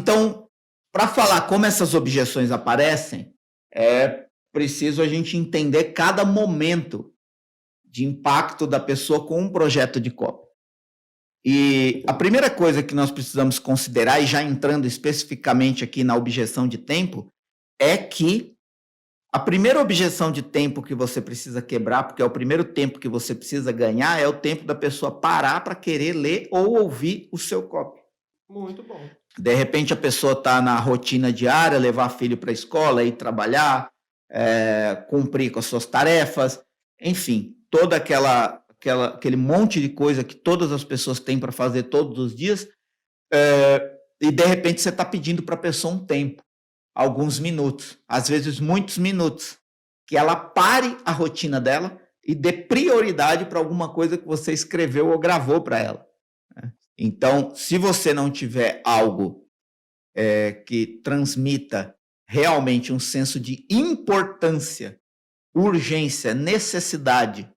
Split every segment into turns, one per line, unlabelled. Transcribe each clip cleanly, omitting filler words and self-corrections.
Então, para falar como essas objeções aparecem, é preciso a gente entender cada momento de impacto da pessoa com um projeto de copy. E a primeira coisa que nós precisamos considerar, e já entrando especificamente aqui na objeção de tempo, é que a primeira objeção de tempo que você precisa quebrar, porque é o primeiro tempo que você precisa ganhar, é o tempo da pessoa parar para querer ler ou ouvir o seu copy.
Muito bom.
De repente a pessoa está na rotina diária, levar filho para a escola, ir trabalhar, cumprir com as suas tarefas, enfim, toda aquele monte de coisa que todas as pessoas têm para fazer todos os dias, e de repente você está pedindo para a pessoa um tempo, alguns minutos, às vezes muitos minutos, que ela pare a rotina dela e dê prioridade para alguma coisa que você escreveu ou gravou para ela. Então, se você não tiver algo que transmita realmente um senso de importância, urgência, necessidade,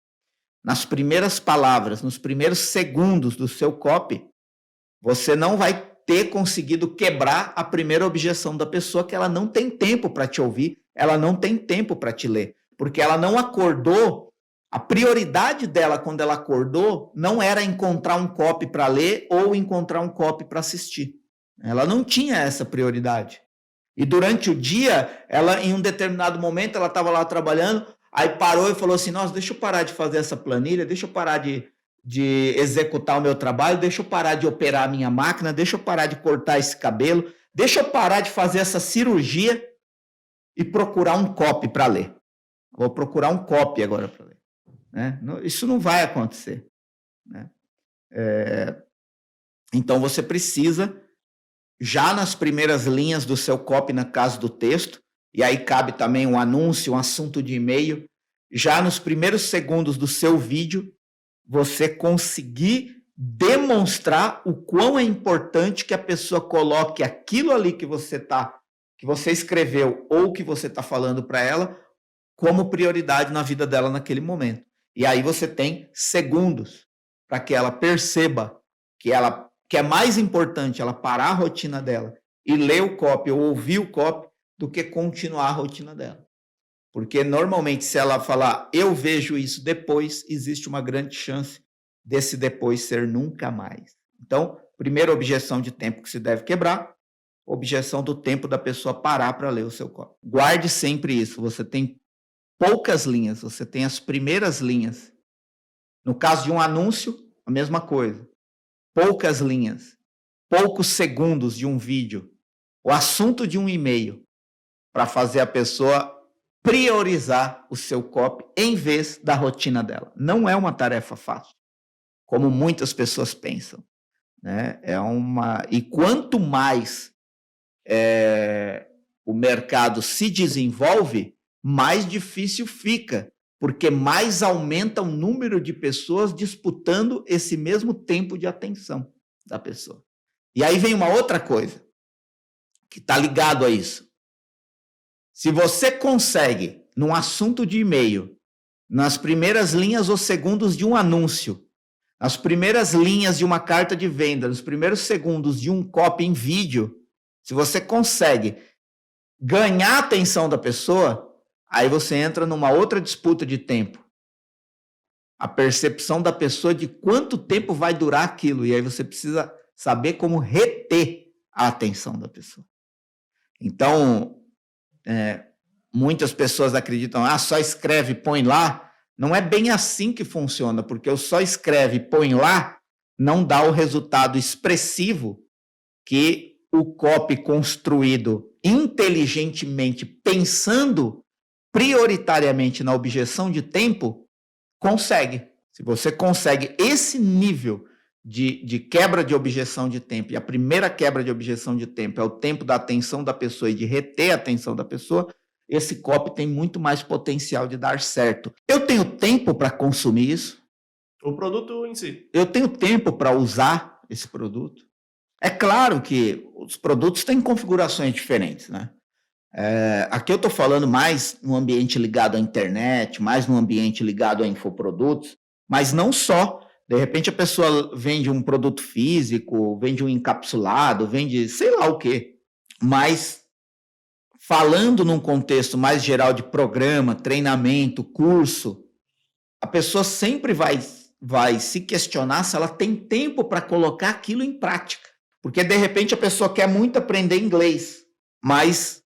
nas primeiras palavras, nos primeiros segundos do seu copy, você não vai ter conseguido quebrar a primeira objeção da pessoa, que ela não tem tempo para te ouvir, ela não tem tempo para te ler, porque ela não acordou. A prioridade dela quando ela acordou não era encontrar um copy para ler ou encontrar um copy para assistir. Ela não tinha essa prioridade. E durante o dia, ela, em um determinado momento, ela estava lá trabalhando, aí parou e falou assim, nossa, deixa eu parar de fazer essa planilha, deixa eu parar de executar o meu trabalho, deixa eu parar de operar a minha máquina, deixa eu parar de cortar esse cabelo, deixa eu parar de fazer essa cirurgia e procurar um copy para ler. Vou procurar um copy agora para ler. Isso não vai acontecer. Então, você precisa, já nas primeiras linhas do seu copy, no caso do texto, e aí cabe também um anúncio, um assunto de e-mail, já nos primeiros segundos do seu vídeo, você conseguir demonstrar o quão é importante que a pessoa coloque aquilo ali que você escreveu ou que você está falando para ela como prioridade na vida dela naquele momento. E aí você tem segundos para que ela perceba que é mais importante ela parar a rotina dela e ler o copy ou ouvir o copy do que continuar a rotina dela. Porque normalmente se ela falar, eu vejo isso depois, existe uma grande chance desse depois ser nunca mais. Então, primeira objeção de tempo que se deve quebrar, objeção do tempo da pessoa parar para ler o seu copy. Guarde sempre isso, você tem poucas linhas, você tem as primeiras linhas. No caso de um anúncio, a mesma coisa. Poucas linhas, poucos segundos de um vídeo, o assunto de um e-mail, para fazer a pessoa priorizar o seu copy em vez da rotina dela. Não é uma tarefa fácil, como muitas pessoas pensam. E quanto mais o mercado se desenvolve, mais difícil fica, porque mais aumenta o número de pessoas disputando esse mesmo tempo de atenção da pessoa. E aí vem uma outra coisa que está ligado a isso. Se você consegue, num assunto de e-mail, nas primeiras linhas ou segundos de um anúncio, nas primeiras linhas de uma carta de venda, nos primeiros segundos de um copy em vídeo, se você consegue ganhar a atenção da pessoa, aí você entra numa outra disputa de tempo. A percepção da pessoa de quanto tempo vai durar aquilo, e aí você precisa saber como reter a atenção da pessoa. Então, muitas pessoas acreditam, só escreve e põe lá. Não é bem assim que funciona, porque o só escreve e põe lá não dá o resultado expressivo que o copy construído inteligentemente, pensando prioritariamente na objeção de tempo, consegue. Se você consegue esse nível de quebra de objeção de tempo, e a primeira quebra de objeção de tempo é o tempo da atenção da pessoa e de reter a atenção da pessoa, esse copy tem muito mais potencial de dar certo. Eu tenho tempo para consumir isso?
O produto em si.
Eu tenho tempo para usar esse produto? É claro que os produtos têm configurações diferentes, né? Aqui eu estou falando mais no ambiente ligado à internet, mais no ambiente ligado a infoprodutos, mas não só. De repente a pessoa vende um produto físico, vende um encapsulado, vende sei lá o quê. Mas falando num contexto mais geral de programa, treinamento, curso, a pessoa sempre vai se questionar se ela tem tempo para colocar aquilo em prática. Porque, de repente, a pessoa quer muito aprender inglês, mas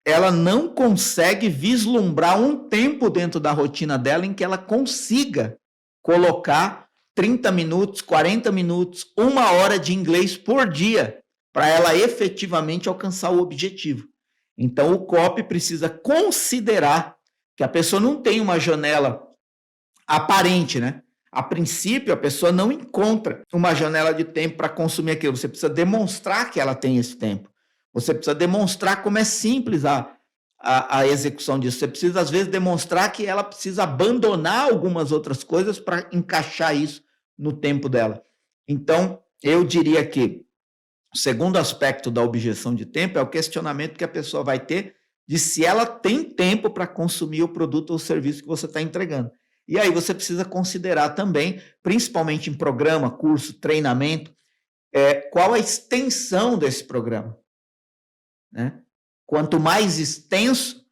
ela não consegue vislumbrar um tempo dentro da rotina dela em que ela consiga colocar 30 minutos, 40 minutos, 1 hora de inglês por dia para ela efetivamente alcançar o objetivo. Então, o COP precisa considerar que a pessoa não tem uma janela aparente, né? A princípio, a pessoa não encontra uma janela de tempo para consumir aquilo. Você precisa demonstrar que ela tem esse tempo. Você precisa demonstrar como é simples a execução disso. Você precisa, às vezes, demonstrar que ela precisa abandonar algumas outras coisas para encaixar isso no tempo dela. Então, eu diria que o segundo aspecto da objeção de tempo é o questionamento que a pessoa vai ter de se ela tem tempo para consumir o produto ou o serviço que você está entregando. E aí você precisa considerar também, principalmente em programa, curso, treinamento, qual a extensão desse programa. Né? Quanto mais extenso,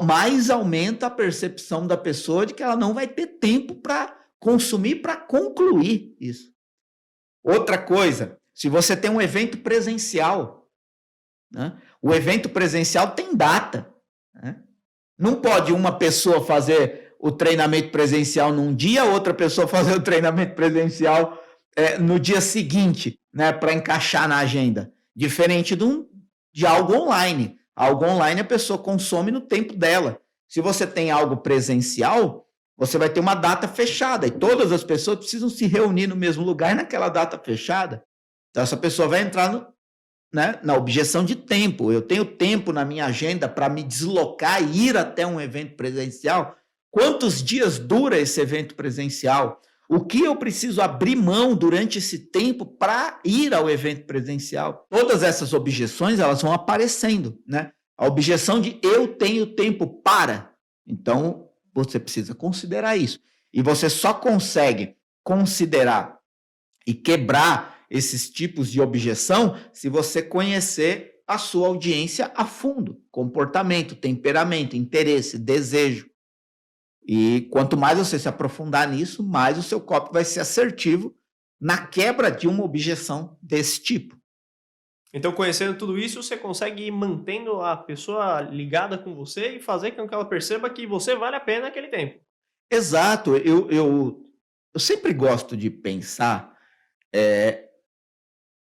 mais aumenta a percepção da pessoa de que ela não vai ter tempo para consumir, para concluir isso. Outra coisa, se você tem um evento presencial, né? O evento presencial tem data. Né? Não pode uma pessoa fazer o treinamento presencial num dia, outra pessoa fazer o treinamento presencial no dia seguinte, né, para encaixar na agenda. Diferente de algo online. Algo online a pessoa consome no tempo dela. Se você tem algo presencial, você vai ter uma data fechada e todas as pessoas precisam se reunir no mesmo lugar naquela data fechada. Então, essa pessoa vai entrar na objeção de tempo. Eu tenho tempo na minha agenda para me deslocar e ir até um evento presencial? Quantos dias dura esse evento presencial? O que eu preciso abrir mão durante esse tempo para ir ao evento presencial? Todas essas objeções, elas vão aparecendo, né? A objeção de eu tenho tempo para. Então, você precisa considerar isso. E você só consegue considerar e quebrar esses tipos de objeção se você conhecer a sua audiência a fundo. Comportamento, temperamento, interesse, desejo. E quanto mais você se aprofundar nisso, mais o seu copy vai ser assertivo na quebra de uma objeção desse tipo.
Então, conhecendo tudo isso, você consegue ir mantendo a pessoa ligada com você e fazer com que ela perceba que você vale a pena aquele tempo.
Exato. Eu sempre gosto de pensar,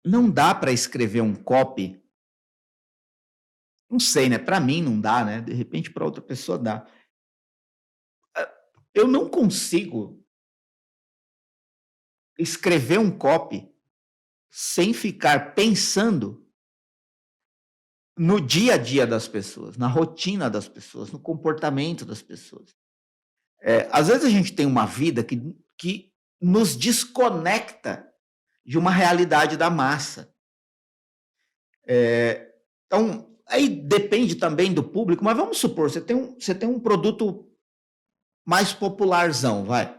não dá para escrever um copy, não sei, né? Para mim não dá, né? De repente para outra pessoa dá. Eu não consigo escrever um copy sem ficar pensando no dia a dia das pessoas, na rotina das pessoas, no comportamento das pessoas. Às vezes a gente tem uma vida que nos desconecta de uma realidade da massa. Então, aí depende também do público, mas vamos supor, você tem um produto mais popularzão, vai.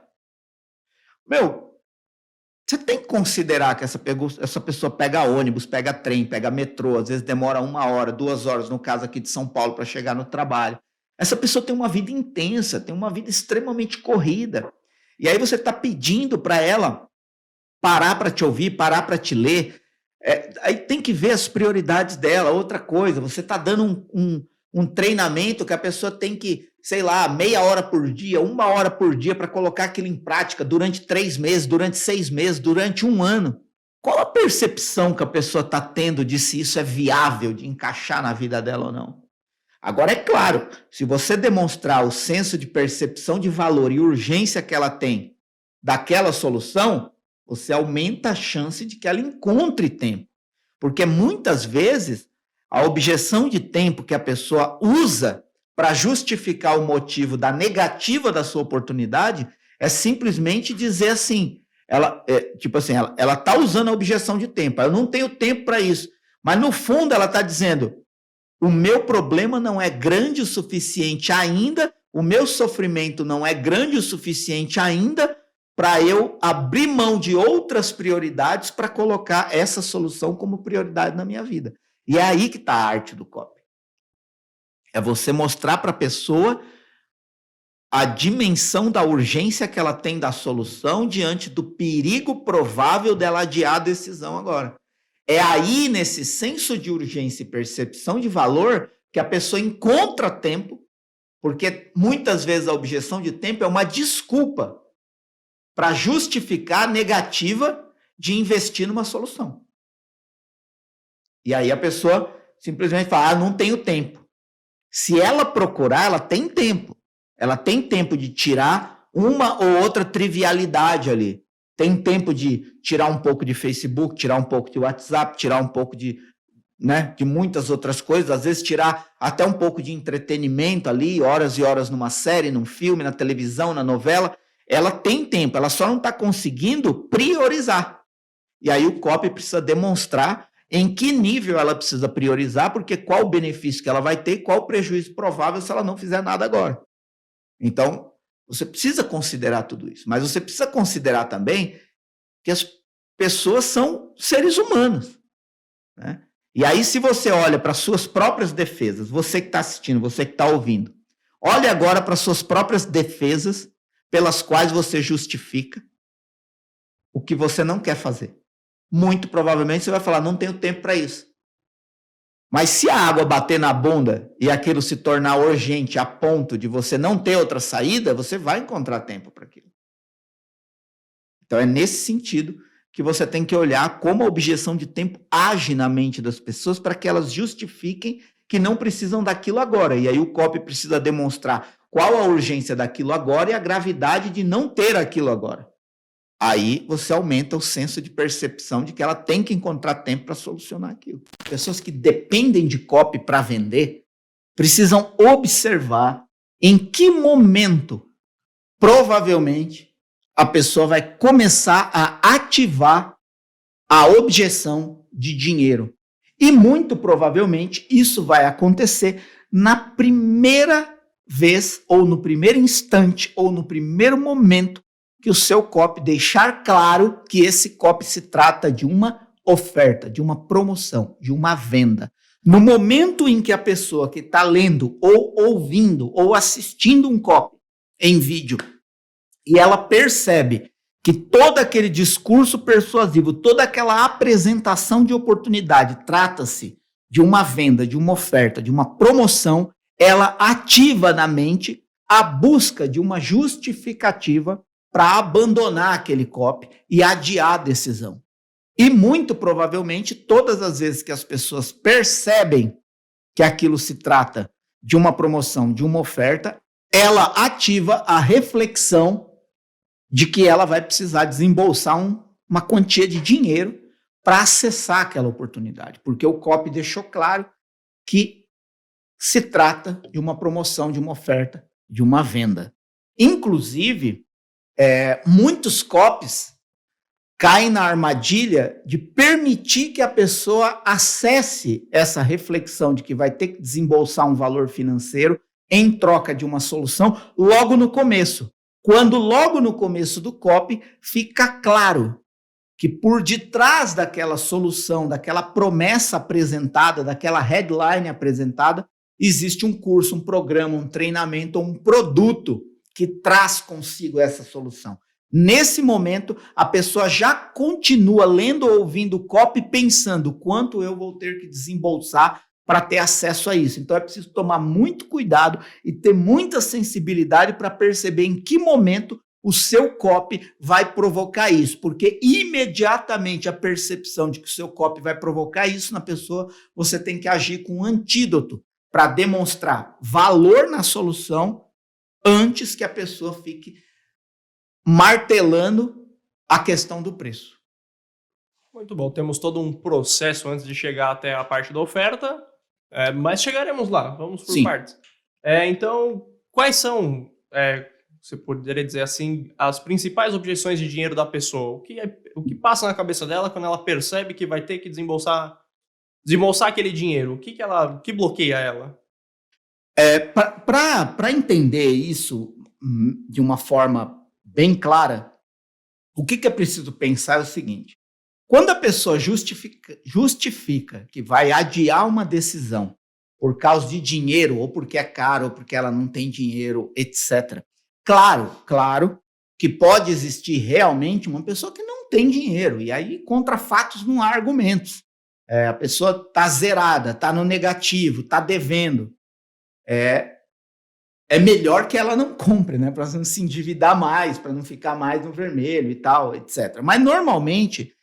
Você tem que considerar que essa pessoa pega ônibus, pega trem, pega metrô, às vezes demora 1 hora, 2 horas, no caso aqui de São Paulo, para chegar no trabalho. Essa pessoa tem uma vida intensa, tem uma vida extremamente corrida. E aí você está pedindo para ela parar para te ouvir, parar para te ler. Aí tem que ver as prioridades dela. Outra coisa, você está dando um treinamento que a pessoa tem que, sei lá, meia hora por dia, 1 hora por dia para colocar aquilo em prática durante 3 meses, durante 6 meses, durante 1 ano. Qual a percepção que a pessoa está tendo de se isso é viável de encaixar na vida dela ou não? Agora, é claro, se você demonstrar o senso de percepção de valor e urgência que ela tem daquela solução, você aumenta a chance de que ela encontre tempo. Porque muitas vezes a objeção de tempo que a pessoa usa para justificar o motivo da negativa da sua oportunidade é simplesmente dizer assim, ela está usando a objeção de tempo, eu não tenho tempo para isso, mas no fundo ela está dizendo, o meu problema não é grande o suficiente ainda, o meu sofrimento não é grande o suficiente ainda para eu abrir mão de outras prioridades para colocar essa solução como prioridade na minha vida. E é aí que está a arte do copy. É você mostrar para a pessoa a dimensão da urgência que ela tem da solução diante do perigo provável dela adiar a decisão agora. É aí, nesse senso de urgência e percepção de valor, que a pessoa encontra tempo, porque muitas vezes a objeção de tempo é uma desculpa para justificar a negativa de investir numa solução. E aí a pessoa simplesmente fala, não tenho tempo. Se ela procurar, ela tem tempo. Ela tem tempo de tirar uma ou outra trivialidade ali. Tem tempo de tirar um pouco de Facebook, tirar um pouco de WhatsApp, tirar um pouco de muitas outras coisas, às vezes tirar até um pouco de entretenimento ali, horas e horas numa série, num filme, na televisão, na novela. Ela tem tempo, ela só não está conseguindo priorizar. E aí o copy precisa demonstrar em que nível ela precisa priorizar, porque qual o benefício que ela vai ter, qual o prejuízo provável se ela não fizer nada agora. Então, você precisa considerar tudo isso, mas você precisa considerar também que as pessoas são seres humanos, né? E aí, se você olha para suas próprias defesas, você que está assistindo, você que está ouvindo, olhe agora para suas próprias defesas pelas quais você justifica o que você não quer fazer. Muito provavelmente você vai falar, não tenho tempo para isso. Mas se a água bater na bunda e aquilo se tornar urgente a ponto de você não ter outra saída, você vai encontrar tempo para aquilo. Então é nesse sentido que você tem que olhar como a objeção de tempo age na mente das pessoas para que elas justifiquem que não precisam daquilo agora. E aí o copy precisa demonstrar qual a urgência daquilo agora e a gravidade de não ter aquilo agora. Aí você aumenta o senso de percepção de que ela tem que encontrar tempo para solucionar aquilo. Pessoas que dependem de copy para vender precisam observar em que momento, provavelmente, a pessoa vai começar a ativar a objeção de dinheiro. E muito provavelmente isso vai acontecer na primeira vez, ou no primeiro instante, ou no primeiro momento que o seu copy deixar claro que esse copy se trata de uma oferta, de uma promoção, de uma venda. No momento em que a pessoa que está lendo, ou ouvindo, ou assistindo um copy em vídeo, e ela percebe que todo aquele discurso persuasivo, toda aquela apresentação de oportunidade trata-se de uma venda, de uma oferta, de uma promoção, ela ativa na mente a busca de uma justificativa para abandonar aquele copy e adiar a decisão. E muito provavelmente, todas as vezes que as pessoas percebem que aquilo se trata de uma promoção, de uma oferta, ela ativa a reflexão de que ela vai precisar desembolsar uma quantia de dinheiro para acessar aquela oportunidade, porque o copy deixou claro que se trata de uma promoção, de uma oferta, de uma venda. Inclusive, muitos copies caem na armadilha de permitir que a pessoa acesse essa reflexão de que vai ter que desembolsar um valor financeiro em troca de uma solução logo no começo. Quando logo no começo do copy fica claro que por detrás daquela solução, daquela promessa apresentada, daquela headline apresentada, existe um curso, um programa, um treinamento ou um produto que traz consigo essa solução. Nesse momento, a pessoa já continua lendo ou ouvindo o copy pensando quanto eu vou ter que desembolsar para ter acesso a isso. Então é preciso tomar muito cuidado e ter muita sensibilidade para perceber em que momento o seu copy vai provocar isso, porque imediatamente a percepção de que o seu copy vai provocar isso na pessoa, você tem que agir com um antídoto para demonstrar valor na solução antes que a pessoa fique martelando a questão do preço.
Muito bom, temos todo um processo antes de chegar até a parte da oferta, mas chegaremos lá, vamos por partes. Então, quais são, você poderia dizer assim, as principais objeções de dinheiro da pessoa? O que passa na cabeça dela quando ela percebe que vai ter que desembolsar aquele dinheiro? O que bloqueia ela?
Para entender isso de uma forma bem clara, o que é preciso pensar é o seguinte: Quando a pessoa justifica que vai adiar uma decisão por causa de dinheiro, ou porque é caro, ou porque ela não tem dinheiro, etc. Claro que pode existir realmente uma pessoa que não tem dinheiro, e aí contra fatos não há argumentos. A pessoa está zerada, está no negativo, está devendo. É melhor que ela não compre, né? Para não se endividar mais, para não ficar mais no vermelho e tal, etc. Mas normalmente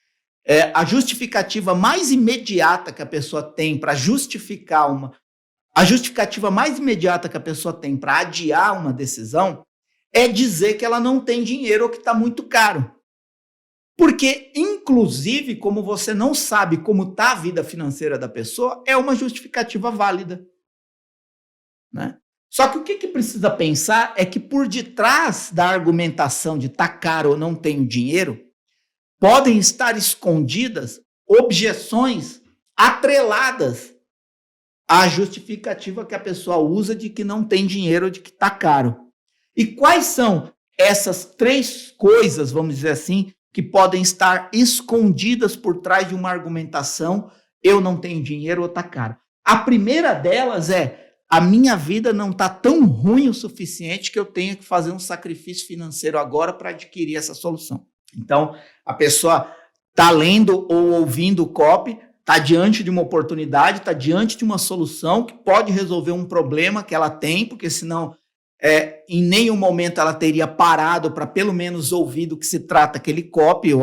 a justificativa mais imediata que a pessoa tem para justificar a justificativa mais imediata que a pessoa tem para adiar uma decisão é dizer que ela não tem dinheiro ou que está muito caro. Porque, inclusive, como você não sabe como está a vida financeira da pessoa, é uma justificativa válida, né? Só que o que precisa pensar é que por detrás da argumentação de tá caro ou não tenho dinheiro, podem estar escondidas objeções atreladas à justificativa que a pessoa usa de que não tem dinheiro ou de que tá caro. E quais são essas 3 coisas, vamos dizer assim, que podem estar escondidas por trás de uma argumentação eu não tenho dinheiro ou tá caro? A primeira delas é a minha vida não está tão ruim o suficiente que eu tenha que fazer um sacrifício financeiro agora para adquirir essa solução. Então, a pessoa está lendo ou ouvindo o copy, está diante de uma oportunidade, está diante de uma solução que pode resolver um problema que ela tem, porque senão em nenhum momento ela teria parado para pelo menos ouvir do que se trata aquele copy ou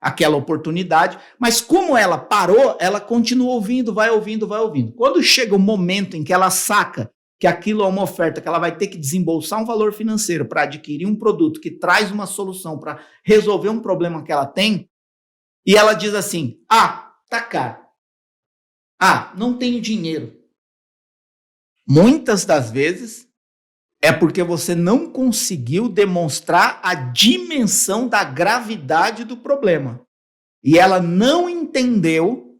aquela oportunidade, mas como ela parou, ela continua ouvindo, vai ouvindo. Quando chega o momento em que ela saca que aquilo é uma oferta, que ela vai ter que desembolsar um valor financeiro para adquirir um produto que traz uma solução para resolver um problema que ela tem, e ela diz assim, tá caro. Não tenho dinheiro. Muitas das vezes é porque você não conseguiu demonstrar a dimensão da gravidade do problema. E ela não entendeu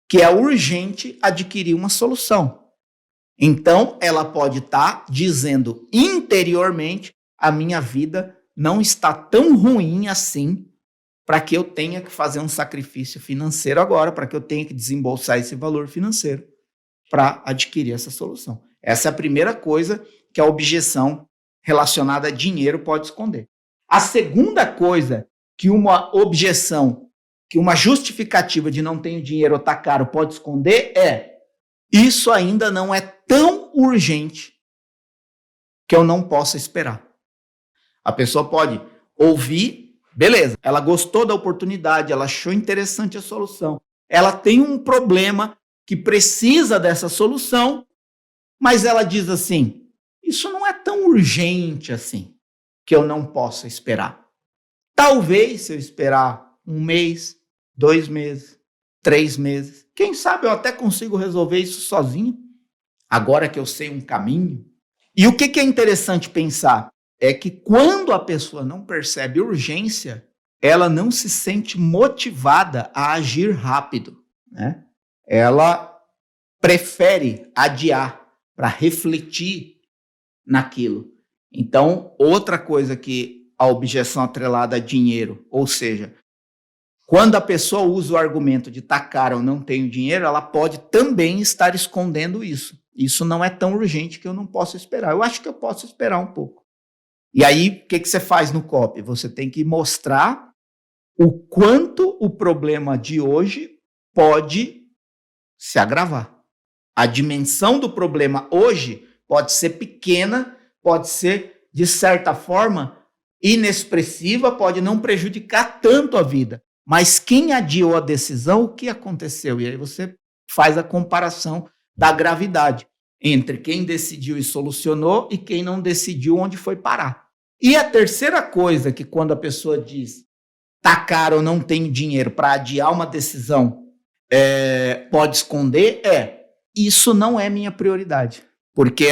que é urgente adquirir uma solução. Então, ela pode estar dizendo interiormente, a minha vida não está tão ruim assim para que eu tenha que fazer um sacrifício financeiro agora, para que eu tenha que desembolsar esse valor financeiro para adquirir essa solução. Essa é a primeira coisa que a objeção relacionada a dinheiro pode esconder. A segunda coisa que uma objeção, que uma justificativa de não tenho dinheiro ou tá caro pode esconder é isso ainda não é tão urgente que eu não possa esperar. A pessoa pode ouvir, beleza, ela gostou da oportunidade, ela achou interessante a solução, ela tem um problema que precisa dessa solução, mas ela diz assim, isso não é tão urgente assim, que eu não possa esperar. Talvez se eu esperar 1 mês, 2 meses, 3 meses, quem sabe eu até consigo resolver isso sozinho, agora que eu sei um caminho. E o que é interessante pensar é que quando a pessoa não percebe urgência, ela não se sente motivada a agir rápido, né? Ela prefere adiar para refletir naquilo. Então, outra coisa que a objeção atrelada a dinheiro, ou seja, quando a pessoa usa o argumento de tá caro ou não tenho dinheiro, ela pode também estar escondendo isso. Isso não é tão urgente que eu não posso esperar. Eu acho que eu posso esperar um pouco. E aí, o que você faz no copy? Você tem que mostrar o quanto o problema de hoje pode se agravar. A dimensão do problema hoje pode ser pequena, pode ser, de certa forma, inexpressiva, pode não prejudicar tanto a vida. Mas quem adiou a decisão, o que aconteceu? E aí você faz a comparação da gravidade entre quem decidiu e solucionou e quem não decidiu onde foi parar. E a terceira coisa que quando a pessoa diz tá caro ou não tenho dinheiro para adiar uma decisão, pode esconder isso não é minha prioridade. Porque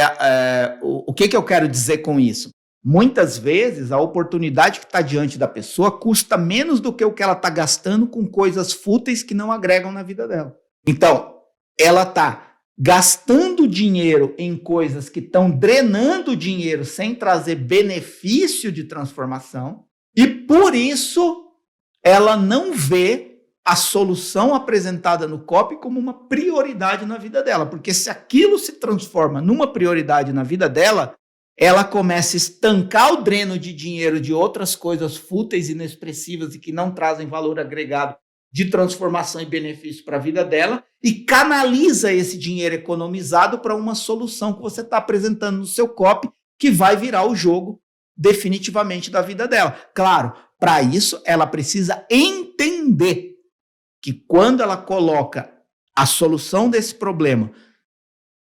o que eu quero dizer com isso? Muitas vezes a oportunidade que está diante da pessoa custa menos do que o que ela está gastando com coisas fúteis que não agregam na vida dela. Então, ela está gastando dinheiro em coisas que estão drenando dinheiro sem trazer benefício de transformação e, por isso, ela não vê a solução apresentada no copy como uma prioridade na vida dela, porque se aquilo se transforma numa prioridade na vida dela, ela começa a estancar o dreno de dinheiro de outras coisas fúteis, inexpressivas e que não trazem valor agregado de transformação e benefício para a vida dela e canaliza esse dinheiro economizado para uma solução que você está apresentando no seu copy que vai virar o jogo definitivamente da vida dela. Claro, para isso ela precisa entender que quando ela coloca a solução desse problema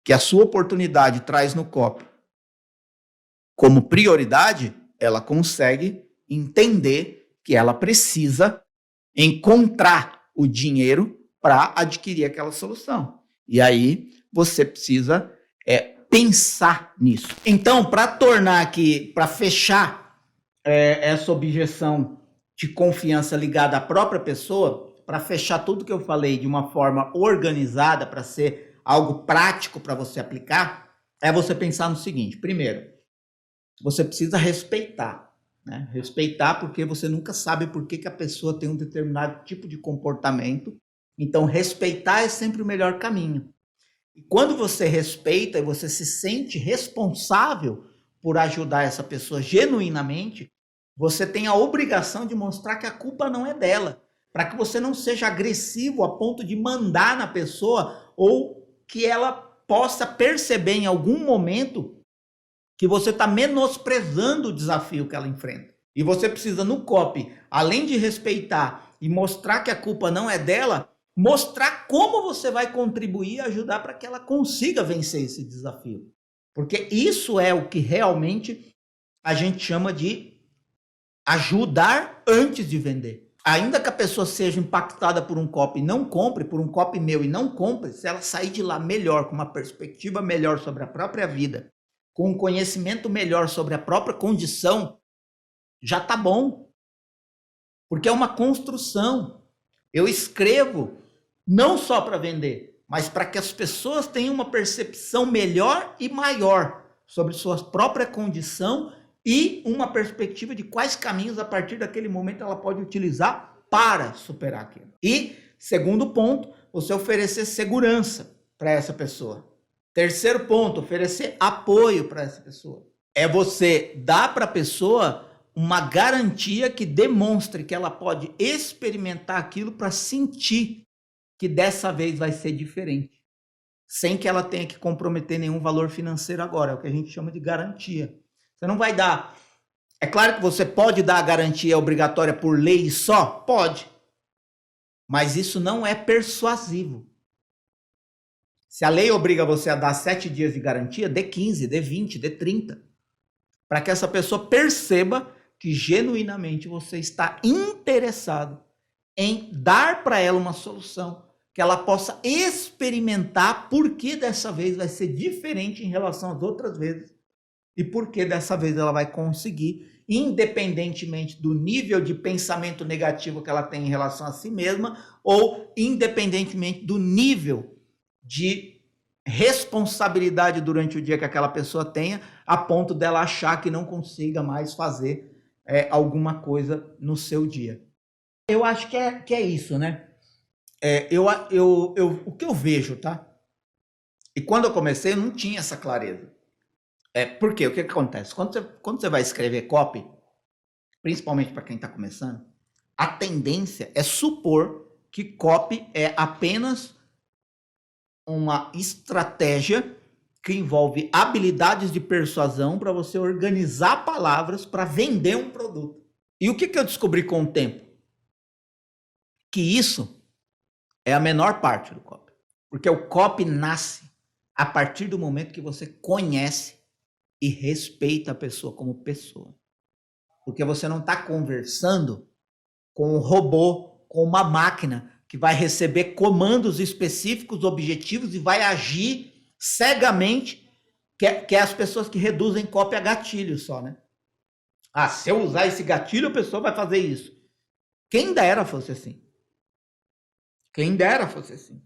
que a sua oportunidade traz no copy como prioridade, ela consegue entender que ela precisa encontrar o dinheiro para adquirir aquela solução. E aí você precisa pensar nisso. Então, para tornar aqui, para fechar essa objeção de confiança ligada à própria pessoa, para fechar tudo que eu falei de uma forma organizada, para ser algo prático para você aplicar, é você pensar no seguinte: primeiro, você precisa respeitar, né? Respeitar porque você nunca sabe por que a pessoa tem um determinado tipo de comportamento. Então, respeitar é sempre o melhor caminho. E quando você respeita e você se sente responsável por ajudar essa pessoa genuinamente, você tem a obrigação de mostrar que a culpa não é dela, para que você não seja agressivo a ponto de mandar na pessoa ou que ela possa perceber em algum momento que você está menosprezando o desafio que ela enfrenta. E você precisa, no copy, além de respeitar e mostrar que a culpa não é dela, mostrar como você vai contribuir e ajudar para que ela consiga vencer esse desafio. Porque isso é o que realmente a gente chama de ajudar antes de vender. Ainda que a pessoa seja impactada por um copy e não compre, por um copy meu e não compre, se ela sair de lá melhor, com uma perspectiva melhor sobre a própria vida, com um conhecimento melhor sobre a própria condição, já tá bom. Porque é uma construção. Eu escrevo não só para vender, mas para que as pessoas tenham uma percepção melhor e maior sobre sua própria condição e uma perspectiva de quais caminhos, a partir daquele momento, ela pode utilizar para superar aquilo. E, segundo ponto, você oferecer segurança para essa pessoa. Terceiro ponto, oferecer apoio para essa pessoa. É você dar para a pessoa uma garantia que demonstre que ela pode experimentar aquilo para sentir que dessa vez vai ser diferente, sem que ela tenha que comprometer nenhum valor financeiro agora. É o que a gente chama de garantia. Você não vai dar... É claro que você pode dar a garantia obrigatória por lei só? Pode. Mas isso não é persuasivo. Se a lei obriga você a dar 7 dias de garantia, dê 15, dê 20, dê 30. Para que essa pessoa perceba que genuinamente você está interessado em dar para ela uma solução, que ela possa experimentar por que dessa vez vai ser diferente em relação às outras vezes e por que dessa vez ela vai conseguir, independentemente do nível de pensamento negativo que ela tem em relação a si mesma ou independentemente do nível de responsabilidade durante o dia que aquela pessoa tenha, a ponto dela achar que não consiga mais fazer alguma coisa no seu dia. Eu acho que é isso, né? O que eu vejo, tá? E quando eu comecei, eu não tinha essa clareza. Por quê? O que acontece? Quando você vai escrever copy, principalmente para quem está começando, a tendência é supor que copy é apenas uma estratégia que envolve habilidades de persuasão para você organizar palavras para vender um produto. E o que eu descobri com o tempo? Que isso é a menor parte do copy. Porque o copy nasce a partir do momento que você conhece e respeita a pessoa como pessoa. Porque você não está conversando com um robô, com uma máquina que vai receber comandos específicos, objetivos e vai agir cegamente, que é as pessoas que reduzem copy a gatilho só, né? Se eu usar esse gatilho, a pessoa vai fazer isso. Quem dera fosse assim. Quem dera fosse assim.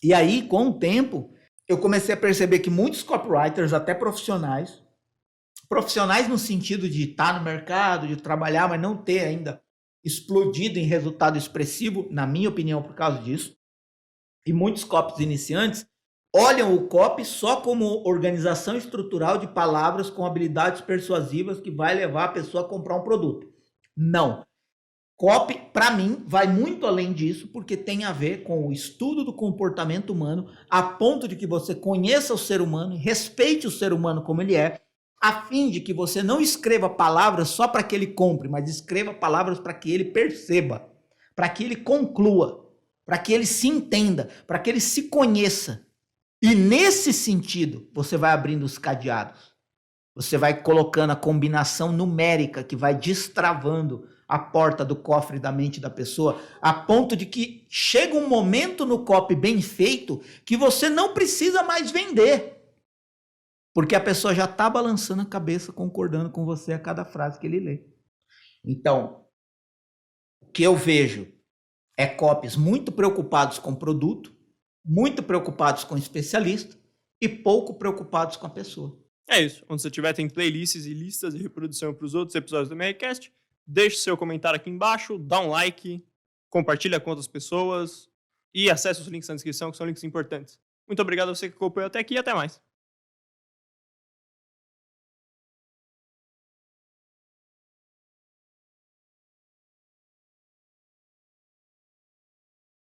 E aí, com o tempo, eu comecei a perceber que muitos copywriters, até profissionais no sentido de estar no mercado, de trabalhar, mas não ter ainda explodido em resultado expressivo, na minha opinião, por causa disso. E muitos copies iniciantes olham o copy só como organização estrutural de palavras com habilidades persuasivas que vai levar a pessoa a comprar um produto. Não. Copy, para mim, vai muito além disso, porque tem a ver com o estudo do comportamento humano, a ponto de que você conheça o ser humano, respeite o ser humano como ele é, a fim de que você não escreva palavras só para que ele compre, mas escreva palavras para que ele perceba, para que ele conclua, para que ele se entenda, para que ele se conheça. E nesse sentido, você vai abrindo os cadeados. Você vai colocando a combinação numérica que vai destravando a porta do cofre da mente da pessoa, a ponto de que chega um momento no copy bem feito que você não precisa mais vender. Porque a pessoa já está balançando a cabeça, concordando com você a cada frase que ele lê. Então, o que eu vejo é copies muito preocupados com o produto, muito preocupados com o especialista e pouco preocupados com a pessoa.
É isso. Onde você tiver, tem playlists e listas de reprodução para os outros episódios do MRCast. Deixe seu comentário aqui embaixo, dá um like, compartilha com outras pessoas e acesse os links na descrição, que são links importantes. Muito obrigado a você que acompanhou até aqui e até mais.